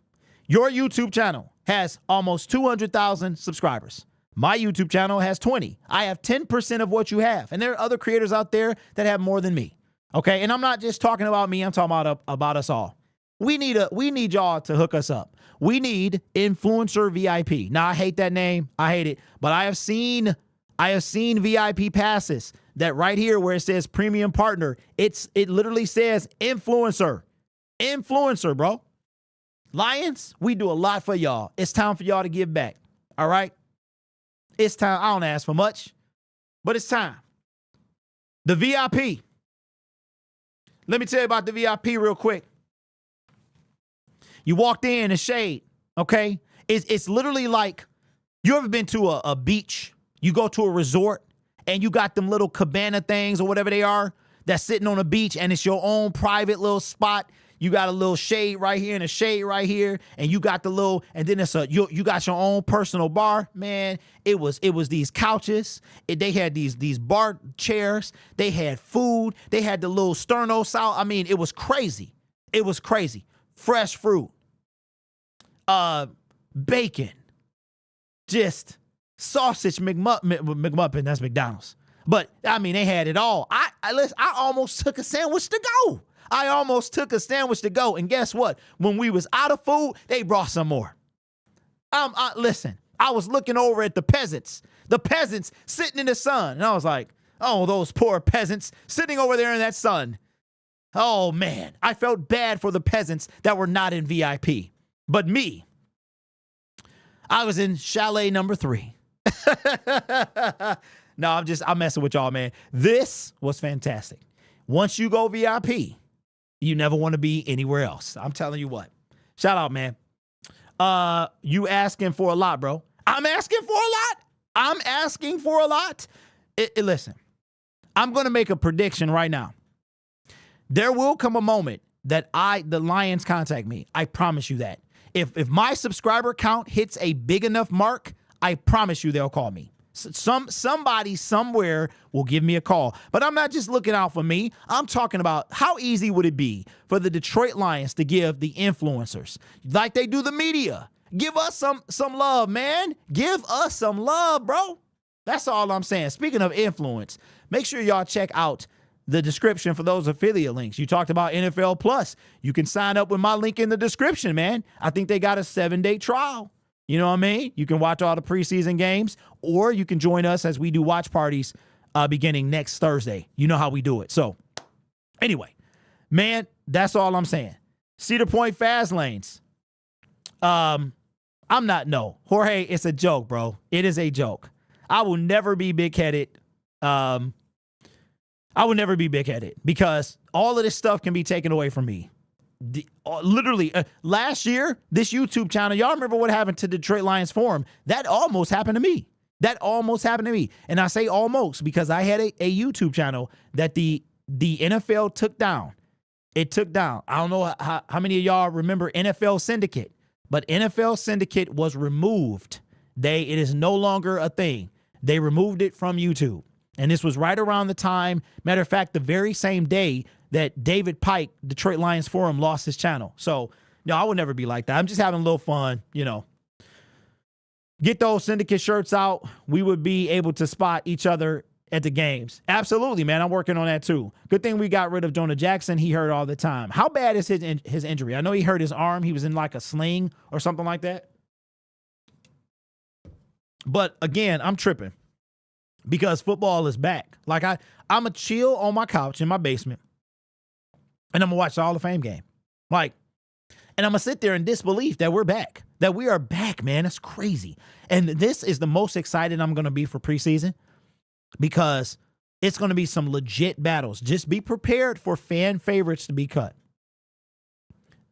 Your YouTube channel has almost 200,000 subscribers. My YouTube channel has 20. I have 10% of what you have. And there are other creators out there that have more than me. Okay. And I'm not just talking about me. I'm talking about us all. We need y'all to hook us up. We need Influencer VIP. Now, I hate that name. I hate it. But I have seen VIP passes that right here where it says premium partner. It literally says influencer. Influencer, bro. Lions, we do a lot for y'all. It's time for y'all to give back. All right. It's time. I don't ask for much, but it's time. The VIP. Let me tell you about the VIP real quick. You walked in the shade, okay? It's literally like, you ever been to a beach? You go to a resort and you got them little cabana things or whatever they are that's sitting on a beach, and it's your own private little spot. You got a little shade right here and a shade right here, and you got the little, and then you got your own personal bar. Man, it was these couches. They had these bar chairs. They had food. They had the little sterno salad. I mean, it was crazy. It was crazy. Fresh fruit, bacon, just sausage McMuffin. That's McDonald's. But I mean, they had it all. I almost took a sandwich to go. And guess what? When we was out of food, they brought some more. Listen, I was looking over at the peasants sitting in the sun. And I was like, oh, those poor peasants sitting over there in that sun. Oh, man, I felt bad for the peasants that were not in VIP. But me, I was in chalet number 3. No, I'm messing with y'all, man. This was fantastic. Once you go VIP, you never want to be anywhere else. I'm telling you what. Shout out, man. You asking for a lot, bro. I'm asking for a lot. Listen, I'm going to make a prediction right now. There will come a moment that the Lions contact me. I promise you that. If my subscriber count hits a big enough mark, I promise you they'll call me. Somebody somewhere will give me a call. But I'm not just looking out for me. I'm talking about how easy would it be for the Detroit Lions to give the influencers, like they do the media, give us some love, man. Give us some love, bro. That's all I'm saying. Speaking of influence, make sure y'all check out the description for those affiliate links. You talked about NFL Plus. You can sign up with my link in the description, man. I think they got a 7-day trial. You know what I mean? You can watch all the preseason games, or you can join us as we do watch parties beginning next Thursday. You know how we do it. So anyway, man, that's all I'm saying. Cedar Point fast lanes. Jorge, it's a joke, bro. It is a joke. I will never be big-headed. Because all of this stuff can be taken away from me. Literally, last year, this YouTube channel, y'all remember what happened to Detroit Lions Forum? That almost happened to me. And I say almost because I had a YouTube channel that the NFL took down. It took down. I don't know how many of y'all remember NFL Syndicate, but NFL Syndicate was removed. It is no longer a thing. They removed it from YouTube. And this was right around the time, matter of fact, the very same day that David Pike, Detroit Lions Forum, lost his channel. So, no, I would never be like that. I'm just having a little fun, Get those Syndicate shirts out. We would be able to spot each other at the games. Absolutely, man. I'm working on that too. Good thing we got rid of Jonah Jackson. He hurt all the time. How bad is his injury? I know he hurt his arm. He was in like a sling or something like that. But again, I'm tripping because football is back. Like I'm going to chill on my couch in my basement and I'm going to watch the Hall of Fame game. And I'm going to sit there in disbelief that we're back, that we are back, man. That's crazy. And this is the most excited I'm going to be for preseason because it's going to be some legit battles. Just be prepared for fan favorites to be cut.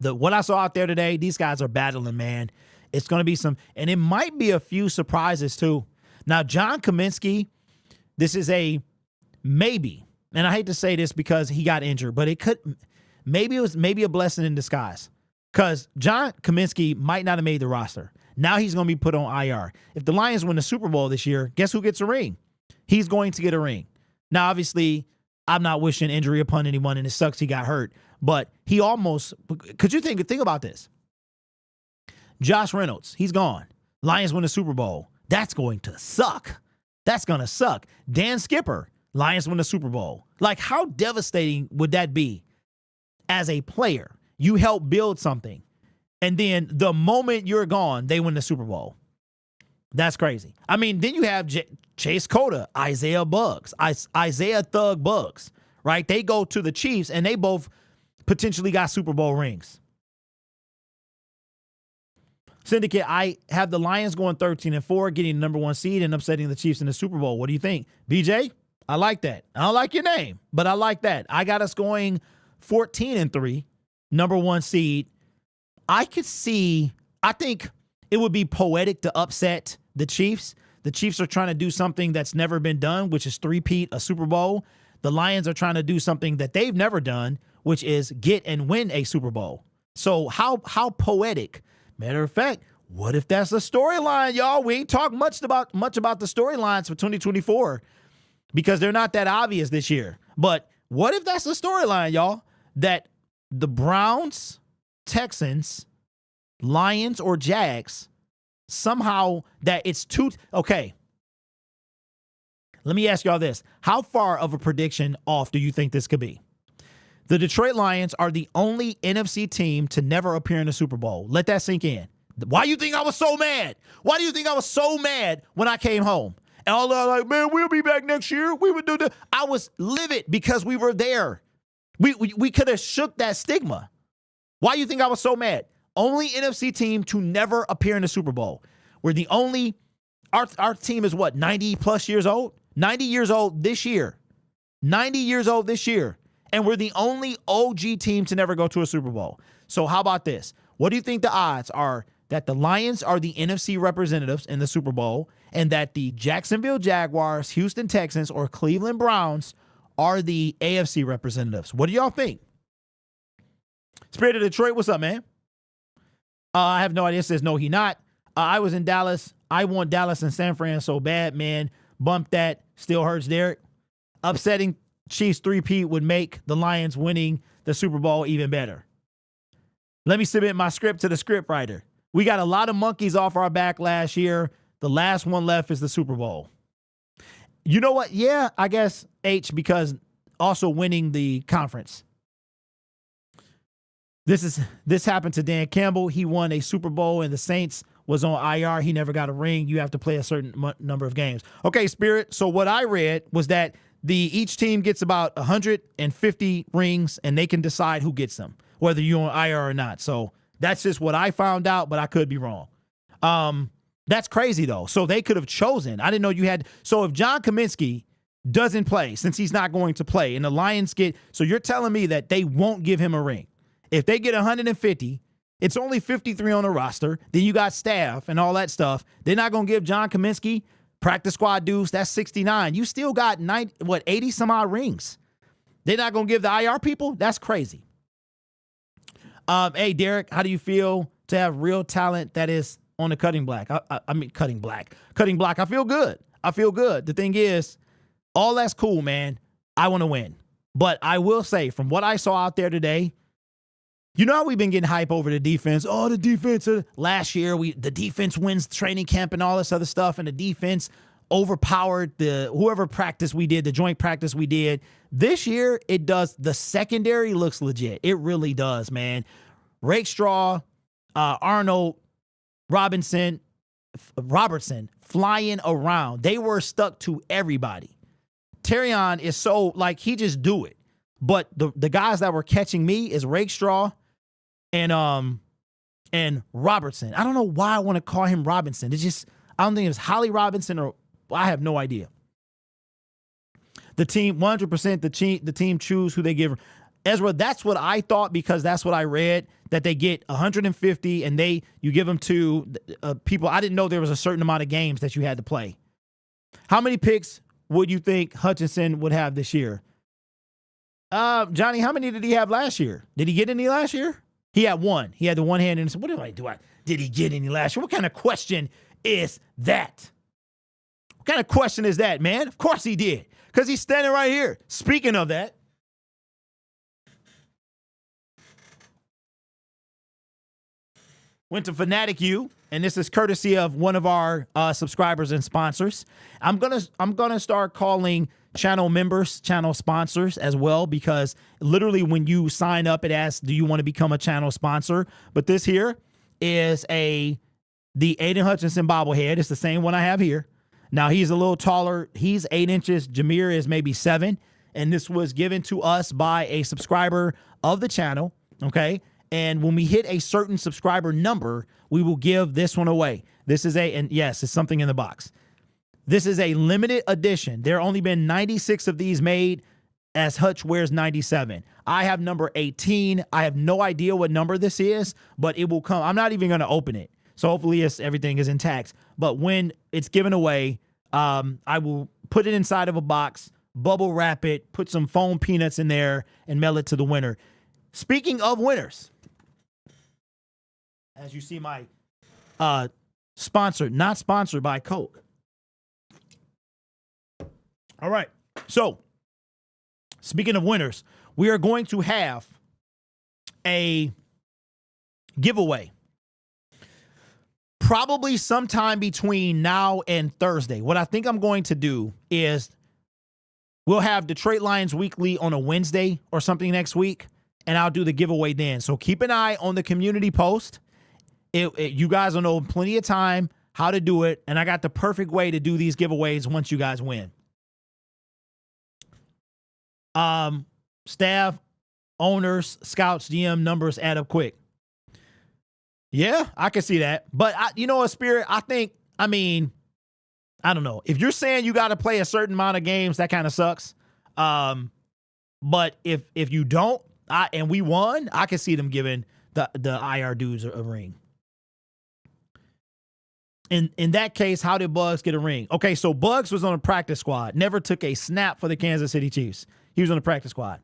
What I saw out there today, these guys are battling, man. It's going to be and it might be a few surprises too. Now, John Kaminsky, this is a maybe, and I hate to say this because he got injured, but it was a blessing in disguise because John Kaminsky might not have made the roster. Now he's going to be put on IR. If the Lions win the Super Bowl this year, guess who gets a ring? He's going to get a ring. Now, obviously, I'm not wishing injury upon anyone, and it sucks he got hurt, but he almost, could you think about this? Josh Reynolds, he's gone. Lions win the Super Bowl. That's going to suck. That's going to suck. Dan Skipper, Lions win the Super Bowl. Like, how devastating would that be as a player? You help build something, and then the moment you're gone, they win the Super Bowl. That's crazy. I mean, then you have Chase Cota, Isaiah Thug Bugs, right? They go to the Chiefs, and they both potentially got Super Bowl rings. Syndicate, I have the Lions going 13-4, getting the number 1 seed and upsetting the Chiefs in the Super Bowl. What do you think? BJ, I like that. I don't like your name, but I like that. I got us going 14-3, number 1 seed. I think it would be poetic to upset the Chiefs. The Chiefs are trying to do something that's never been done, which is three-peat a Super Bowl. The Lions are trying to do something that they've never done, which is get and win a Super Bowl. So how poetic. Matter of fact, what if that's a storyline, y'all? We ain't talked much about the storylines for 2024 because they're not that obvious this year. But what if that's a storyline, y'all? That the Browns, Texans, Lions, or Jags somehow that it's two. Okay. Let me ask y'all this. How far of a prediction off do you think this could be? The Detroit Lions are the only NFC team to never appear in a Super Bowl. Let that sink in. Why do you think I was so mad? Why do you think I was so mad when I came home? And all are like, man, we'll be back next year. We would do that. I was livid because we were there. We could have shook that stigma. Why do you think I was so mad? Only NFC team to never appear in the Super Bowl. We're the only, our team is what, 90 plus years old? 90 years old this year. 90 years old this year. And we're the only OG team to never go to a Super Bowl. So how about this? What do you think the odds are that the Lions are the NFC representatives in the Super Bowl and that the Jacksonville Jaguars, Houston Texans, or Cleveland Browns are the AFC representatives? What do y'all think? Spirit of Detroit, what's up, man? I have no idea. It says no, he not. I was in Dallas. I want Dallas and San Fran so bad, man. Bump that. Still hurts, Derek. Upsetting Chiefs 3-peat would make the Lions winning the Super Bowl even better. Let me submit my script to the script writer. We got a lot of monkeys off our back last year. The last one left is the Super Bowl. You know what? Yeah, I guess H, because also winning the conference. This happened to Dan Campbell. He won a Super Bowl and the Saints was on IR. He never got a ring. You have to play a certain number of games. Okay, Spirit. So what I read was that each team gets about 150 rings and they can decide who gets them, whether you're on IR or not. So that's just what I found out, but I could be wrong. That's crazy though. So they could have chosen. I didn't know you had. So if John Kaminsky doesn't play, since he's not going to play, and the Lions so you're telling me that they won't give him a ring. If they get 150, it's only 53 on the roster. Then you got staff and all that stuff. They're not going to give John Kaminsky practice squad dues. That's 69. You still got 80 some odd rings. They're not going to give the IR people? That's crazy. Hey, Derek, how do you feel to have real talent that is on the cutting block? Cutting block. I feel good. The thing is, all that's cool, man. I want to win. But I will say, from what I saw out there today, you know how we've been getting hype over the defense? Oh, the defense. Last year, the defense wins training camp and all this other stuff, and the defense overpowered whoever practice we did, the joint practice we did. This year, it does. The secondary looks legit. It really does, man. Rakestraw, Arnold, Robertson flying around. They were stuck to everybody. Terrion is so, he just do it. But the guys that were catching me is Rakestraw and Robertson. I don't know why I want to call him Robinson. It's just, I don't think it's Holly Robinson or I have no idea. The team, 100%, the team choose who they give. Ezra, that's what I thought because that's what I read, that they get 150 and you give them to people. I didn't know there was a certain amount of games that you had to play. How many picks would you think Hutchinson would have this year? Johnny, how many did he have last year? Did he get any last year? He had one. He had the one hand and said, what do I do? Did he get any last year? What kind of question is that? What kind of question is that, man? Of course he did. Because he's standing right here. Speaking of that, went to FanaticU, and this is courtesy of one of our subscribers and sponsors. I'm gonna start calling channel members channel sponsors as well, because literally when you sign up, it asks, do you want to become a channel sponsor? But this here is the Aiden Hutchinson bobblehead. It's the same one I have here. Now he's a little taller. He's 8 inches. Jameer is maybe 7. And this was given to us by a subscriber of the channel. Okay. And when we hit a certain subscriber number, we will give this one away. This is and yes, it's something in the box. This is a limited edition. There have only been 96 of these made, as Hutch wears 97. I have number 18. I have no idea what number this is, but it will come. I'm not even going to open it. So hopefully everything is intact. But when it's given away, I will put it inside of a box, bubble wrap it, put some foam peanuts in there, and mail it to the winner. Speaking of winners, as you see my not sponsored by Coke. All right. So, speaking of winners, we are going to have a giveaway probably sometime between now and Thursday. What I think I'm going to do is we'll have Detroit Lions Weekly on a Wednesday or something next week, and I'll do the giveaway then. So keep an eye on the community post. You guys will know plenty of time how to do it, and I got the perfect way to do these giveaways once you guys win. Staff, owners, scouts, GM numbers add up quick. Yeah, I can see that. But, a Spirit, I don't know. If you're saying you got to play a certain amount of games, that kind of sucks. But if you don't, and we won, I can see them giving the IR dudes a ring. In that case, how did Bugs get a ring? Okay, so Bugs was on a practice squad. Never took a snap for the Kansas City Chiefs. He was on the practice squad.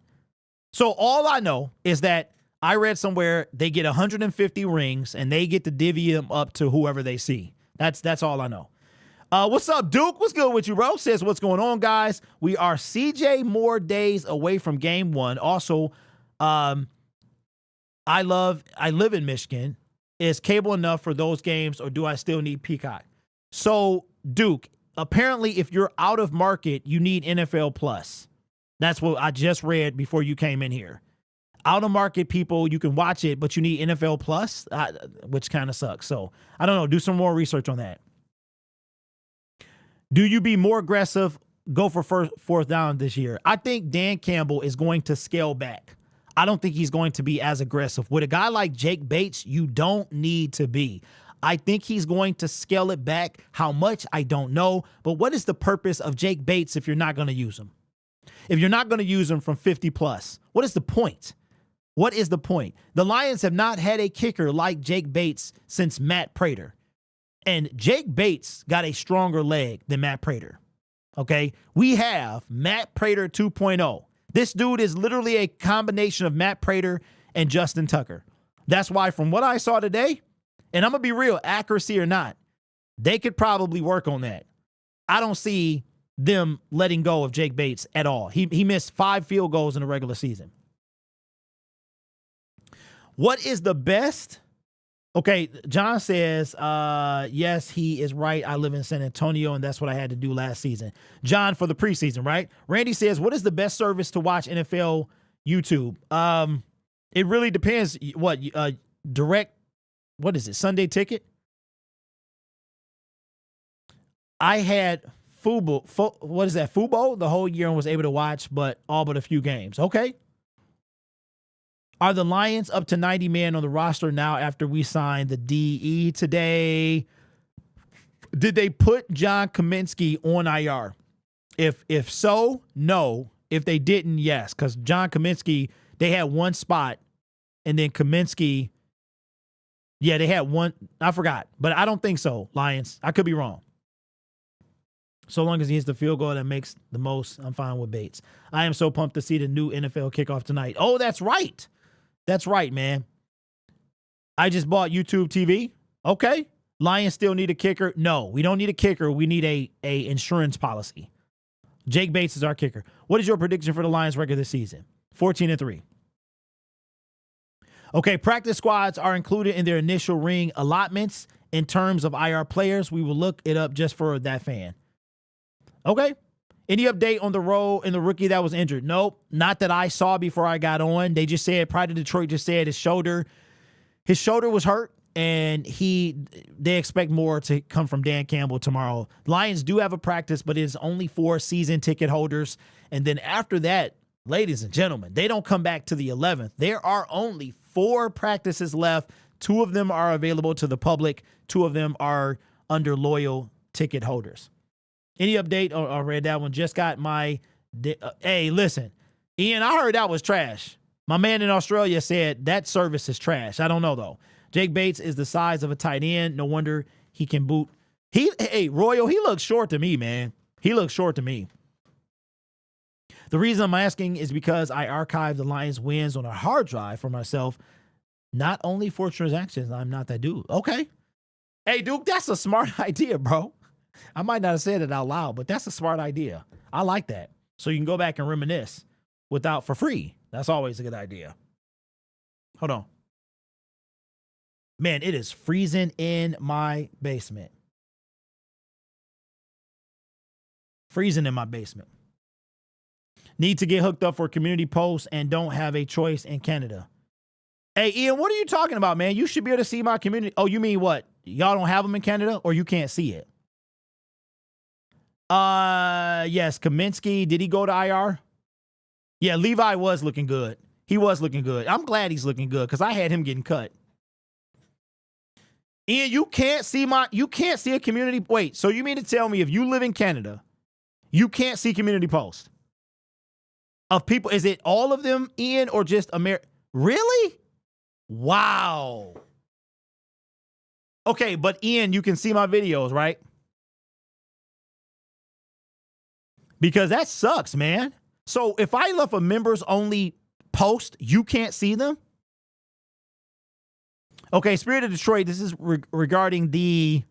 So all I know is that I read somewhere they get 150 rings and they get to divvy them up to whoever they see. That's all I know. What's up, Duke? What's good with you, bro? Says, what's going on, guys? We are CJ more days away from game one. Also, I live in Michigan. Is cable enough for those games, or do I still need Peacock? So, Duke, apparently if you're out of market, you need NFL Plus. That's what I just read before you came in here. Out of market people, you can watch it, but you need NFL Plus, which kind of sucks. So, I don't know. Do some more research on that. Do you be more aggressive, go for fourth down this year? I think Dan Campbell is going to scale back. I don't think he's going to be as aggressive. With a guy like Jake Bates, you don't need to be. I think he's going to scale it back. How much, I don't know. But what is the purpose of Jake Bates if you're not going to use him? If you're not going to use him from 50 plus, what is the point? What is the point? The Lions have not had a kicker like Jake Bates since Matt Prater. And Jake Bates got a stronger leg than Matt Prater. Okay? We have Matt Prater 2.0. This dude is literally a combination of Matt Prater and Justin Tucker. That's why from what I saw today, and I'm going to be real, accuracy or not, they could probably work on that. I don't see them letting go of Jake Bates at all. He missed 5 field goals in the regular season. What is the best? Okay, John says, yes, he is right. I live in San Antonio, and that's what I had to do last season. John, for the preseason, right? Randy says, what is the best service to watch NFL YouTube? It really depends. What, direct, what is it, Sunday Ticket? I had Fubo the whole year and was able to watch, but all but a few games. Okay. Are the Lions up to 90 men on the roster now after we signed the DE today? Did they put John Kaminsky on IR? If so, no. If they didn't, yes. Because John Kaminsky, they had one spot, and then Kaminsky, yeah, they had one. I forgot, but I don't think so, Lions. I could be wrong. So long as he hits the field goal that makes the most, I'm fine with Bates. I am so pumped to see the new NFL kickoff tonight. Oh, that's right. That's right, man. I just bought YouTube TV. Okay. Lions still need a kicker. No, we don't need a kicker. We need a insurance policy. Jake Bates is our kicker. What is your prediction for the Lions record this season? 14-3. Okay, practice squads are included in their initial ring allotments in terms of IR players. We will look it up just for that fan. Okay. Any update on the role in the rookie that was injured? Nope. Not that I saw before I got on. They just said, Pride of Detroit just said his shoulder was hurt, and they expect more to come from Dan Campbell tomorrow. Lions do have a practice, but it is only for season ticket holders. And then after that, ladies and gentlemen, they don't come back to the 11th. There are only 4 practices left. 2 of them are available to the public. 2 of them are under loyal ticket holders. Any update? I read that one. Just got my... hey, listen. Ian, I heard that was trash. My man in Australia said that service is trash. I don't know, though. Jake Bates is the size of a tight end. No wonder he can boot. Royal, he looks short to me, man. He looks short to me. The reason I'm asking is because I archived the Lions wins on a hard drive for myself, not only for transactions. I'm not that dude. Okay. Hey, Duke, that's a smart idea, bro. I might not have said it out loud, but that's a smart idea. I like that. So you can go back and reminisce for free. That's always a good idea. Hold on. Man, it is freezing in my basement. Freezing in my basement. Need to get hooked up for community posts and don't have a choice in Canada. Hey, Ian, what are you talking about, man? You should be able to see my community. Oh, you mean what? Y'all don't have them in Canada or you can't see it? Yes, Kaminsky. Did he go to IR? Yeah, Levi was looking good. He was looking good. I'm glad he's looking good because I had him getting cut. Ian, you can't see a community. Wait, so you mean to tell me if you live in Canada, you can't see community posts of people? Is it all of them, Ian, or just America? Really? Wow. Okay, but Ian, you can see my videos, right? Because that sucks, man. So if I left a members only post, you can't see them? Okay, Spirit of Detroit, this is regarding the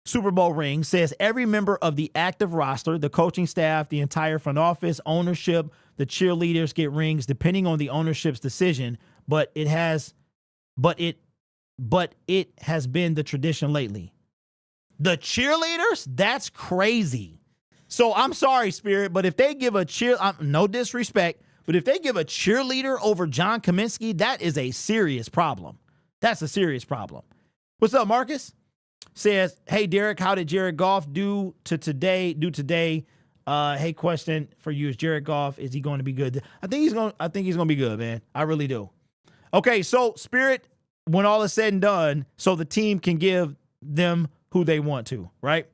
Super Bowl ring, says every member of the active roster, the coaching staff, the entire front office, ownership, the cheerleaders get rings depending on the ownership's decision, but it has been the tradition lately. The cheerleaders? That's crazy. So I'm sorry, Spirit, but if they give no disrespect, but if they give a cheerleader over John Kaminsky, that is a serious problem. That's a serious problem. What's up, Marcus? Says, hey, Derek, how did Jared Goff do today? Hey, question for you. Is Jared Goff, is he going to be good? I think he's going to be good, man. I really do. Okay, so Spirit, when all is said and done, so the team can give them who they want to, right?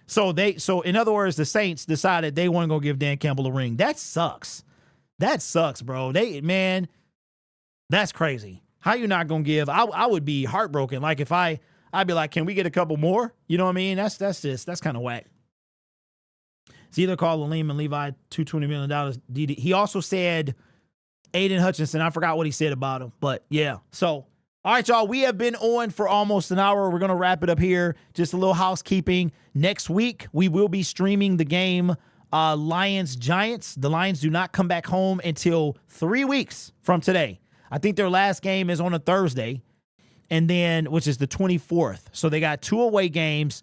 So in other words, the Saints decided they want to go give Dan Campbell a ring. That sucks. That sucks, bro. That's crazy. How you not going to give? I would be heartbroken. Like if I'd be like, can we get a couple more? You know what I mean? That's kind of whack. It's either call Aleem and Levi $220 million. He also said Aiden Hutchinson. I forgot what he said about him, but yeah. So, all right, y'all, we have been on for almost an hour. We're going to wrap it up here. Just a little housekeeping. Next week, we will be streaming the game Lions-Giants. The Lions do not come back home until 3 weeks from today. I think their last game is on a Thursday, and then which is the 24th. So they got 2 away games,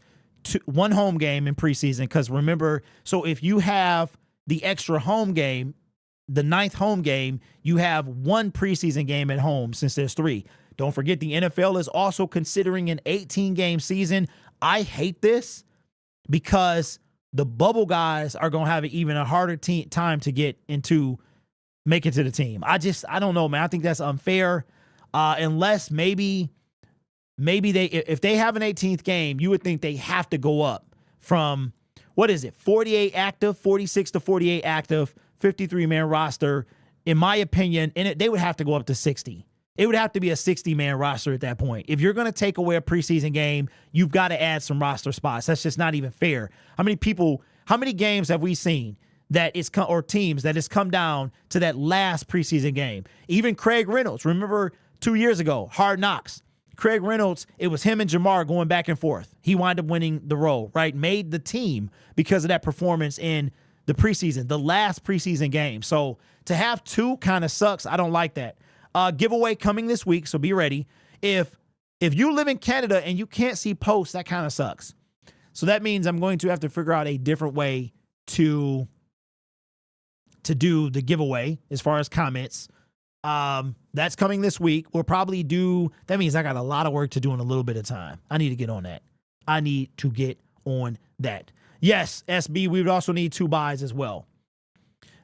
1 home game in preseason. Because remember, so if you have the extra home game, the 9th home game, you have 1 preseason game at home since there's 3. Don't forget the NFL is also considering an 18-game season. I hate this because the bubble guys are going to have even a harder time to make it to the team. I don't know, man. I think that's unfair. Unless maybe if they have an 18th game, you would think they have to go up from, 48 active, 46 to 48 active, 53-man roster. In my opinion, they would have to go up to 60. It would have to be a 60-man roster at that point. If you're going to take away a preseason game, you've got to add some roster spots. That's just not even fair. How many games have we seen or teams that it's come down to that last preseason game? Even Craig Reynolds, remember 2 years ago, Hard Knocks. Craig Reynolds, it was him and Jamar going back and forth. He wound up winning the role, right? Made the team because of that performance in the preseason, the last preseason game. So to have 2 kind of sucks. I don't like that. Giveaway coming this week, so be ready. If you live in Canada and you can't see posts, that kind of sucks. So that means I'm going to have to figure out a different way to do the giveaway as far as comments. That's coming this week. We'll probably that means I got a lot of work to do in a little bit of time. I need to get on that. Yes, SB, we would also need 2 buys as well.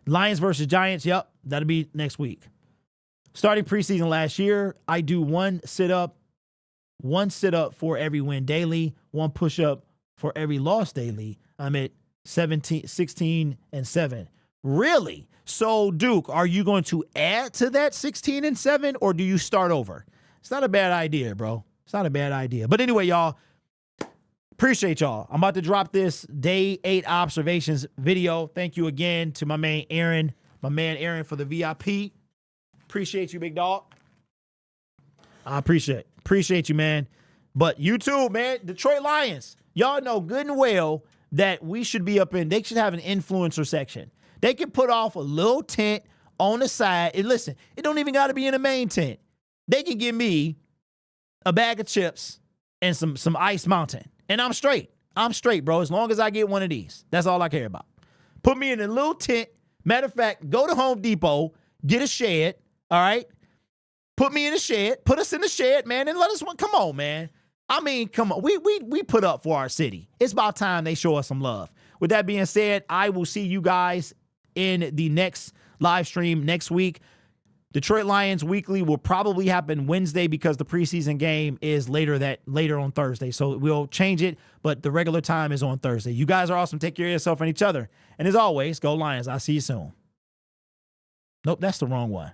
Lions versus Giants, yep, that'll be next week. Starting preseason last year, I do 1 sit-up for every win daily, 1 push-up for every loss daily. I'm at 16 and 7. Really? So, Duke, are you going to add to that 16 and 7, or do you start over? It's not a bad idea, bro. It's not a bad idea. But anyway, y'all, appreciate y'all. I'm about to drop this day 8 observations video. Thank you again to my man Aaron for the VIP. Appreciate you, big dog. I appreciate you, man. But you too, man. Detroit Lions. Y'all know good and well that we should be up in. They should have an influencer section. They can put off a little tent on the side. And listen, it don't even got to be in the main tent. They can give me a bag of chips and some Ice Mountain. And I'm straight. I'm straight, bro. As long as I get one of these. That's all I care about. Put me in a little tent. Matter of fact, go to Home Depot, get a shed, all right? Put me in a shed. Put us in the shed, man, and let us one. Come on, man. I mean, come on. We put up for our city. It's about time they show us some love. With that being said, I will see you guys in the next live stream next week. Detroit Lions Weekly will probably happen Wednesday because the preseason game is later on Thursday. So we'll change it, but the regular time is on Thursday. You guys are awesome. Take care of yourself and each other. And as always, go Lions. I'll see you soon. Nope, that's the wrong one.